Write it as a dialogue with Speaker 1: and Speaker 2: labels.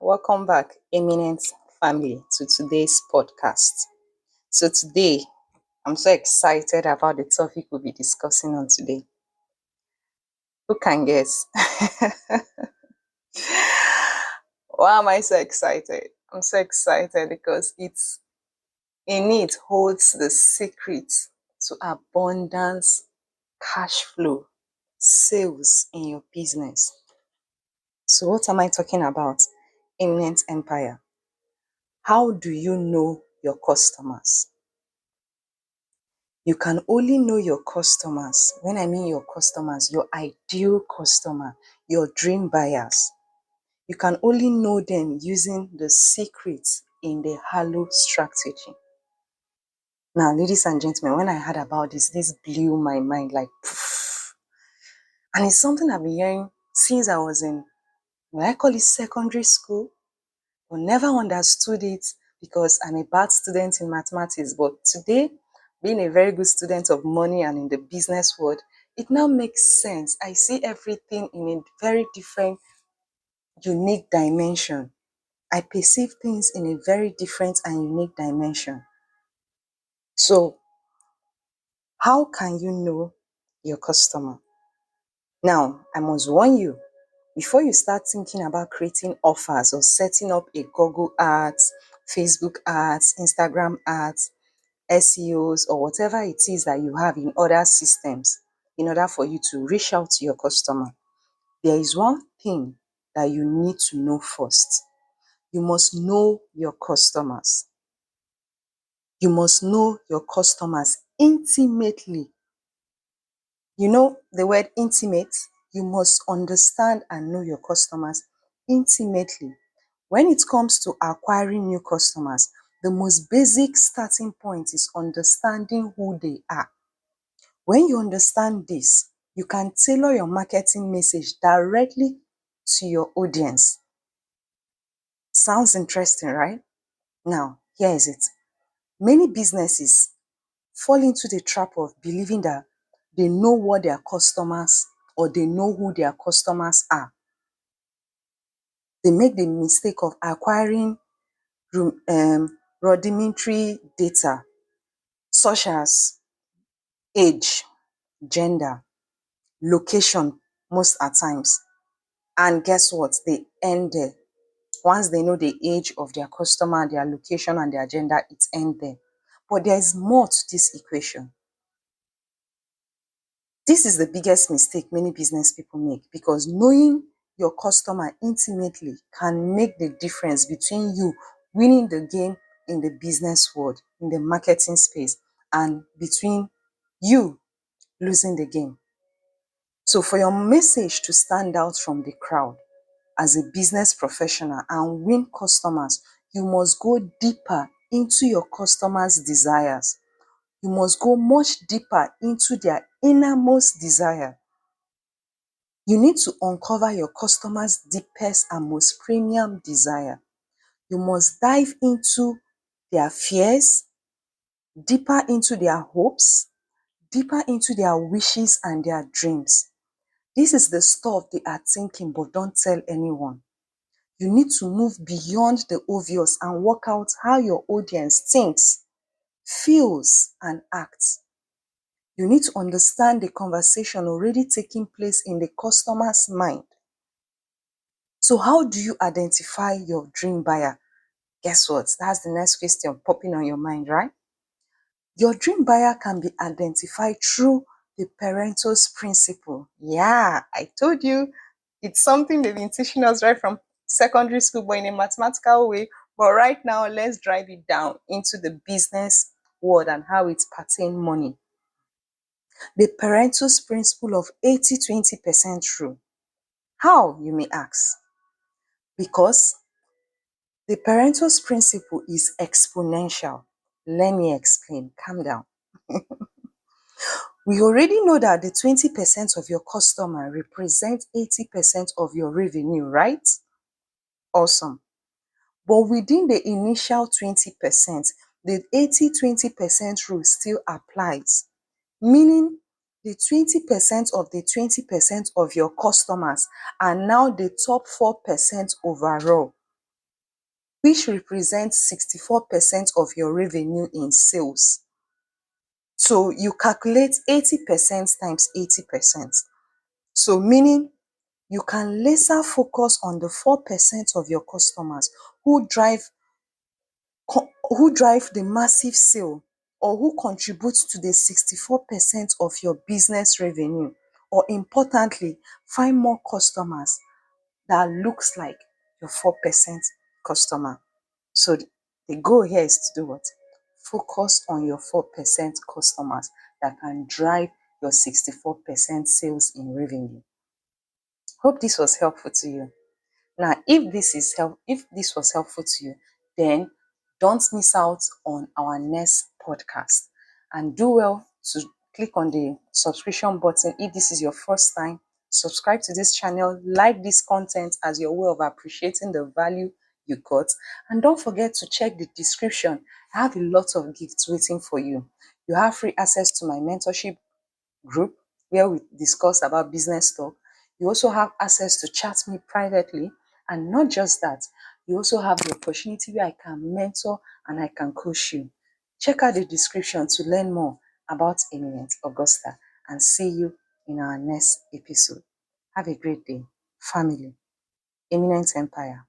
Speaker 1: Welcome back, eminent family, to today's podcast. So, today I'm so excited about the topic we'll be discussing on today. Who can guess? Why am I so excited? I'm so excited because it holds the secret to abundance, cash flow, sales in your business. So, what am I talking about? Eminent Empire. How do you know your customers? You can only know your customers. When I mean your customers, your ideal customer, your dream buyers. You can only know them using the secrets in the Halo strategy. Now, ladies and gentlemen, when I heard about this blew my mind like poof. And it's something I've been hearing since I was in, will I call it secondary school? But never understood it because I'm a bad student in mathematics. But today, being a very good student of money and in the business world, it now makes sense. I see everything in a very different, unique dimension. I perceive things in a very different and unique dimension. So, how can you know your customer? Now, I must warn you, before you start thinking about creating offers or setting up a Google ads, Facebook ads, Instagram ads, SEOs, or whatever it is that you have in other systems in order for you to reach out to your customer, there is one thing that you need to know first. You must know your customers. You must know your customers intimately. You know the word intimate? You must understand and know your customers intimately. When it comes to acquiring new customers, the most basic starting point is understanding who they are. When you understand this, you can tailor your marketing message directly to your audience. Sounds interesting, right? Now, here is it. Many businesses fall into the trap of believing that they know what their customers or they know who their customers are. They make the mistake of acquiring rudimentary data such as age, gender, location most at times. And guess what? They end there. Once they know the age of their customer, their location, and their gender, it ends there. But there is more to this equation. This is the biggest mistake many business people make because knowing your customer intimately can make the difference between you winning the game in the business world, in the marketing space, and between you losing the game. So for your message to stand out from the crowd as a business professional and win customers, you must go deeper into your customers' desires. You must go much deeper into their innermost desire. You need to uncover your customers' deepest and most premium desire. You must dive into their fears, deeper into their hopes, deeper into their wishes and their dreams. This is the stuff they are thinking but don't tell anyone. You need to move beyond the obvious and work out how your audience thinks, feels, and acts. You need to understand the conversation already taking place in the customer's mind. So how do you identify your dream buyer? Guess what? That's the next question popping on your mind, right? Your dream buyer can be identified through the Pareto's principle. Yeah, I told you it's something they've been teaching us right from secondary school, but in a mathematical way. But right now, let's drive it down into the business world and how it's pertain money. The Pareto's principle of 80-20% rule. How, you may ask? Because the Pareto's principle is exponential. Let me explain. Calm down. We already know that the 20% of your customer represents 80% of your revenue, right? Awesome. But within the initial 20%, the 80-20% rule still applies, meaning the 20% of the 20% of your customers are now the top 4% overall. which represents 64% of your revenue in sales. So you calculate 80% times 80%. So meaning you can laser focus on the 4% of your customers who drive the massive sale, or who contributes to the 64% of your business revenue. Or importantly, find more customers that looks like your 4% customer. So the goal here is to do what? Focus on your 4% customers that can drive your 64% sales in revenue. Hope this was helpful to you. Now, if this was helpful to you, then don't miss out on our next podcast, and do well to click on the subscription button if this is your first time. Subscribe to this channel, like this content as your way of appreciating the value you got, and don't forget to check the description. I have a lot of gifts waiting for you. You have free access to my mentorship group where we discuss about business talk. You also have access to chat me privately. And not just that, you also have the opportunity where I can mentor and I can coach you. Check out the description to learn more about Eminent Augusta, and see you in our next episode. Have a great day, family. Eminent Empire.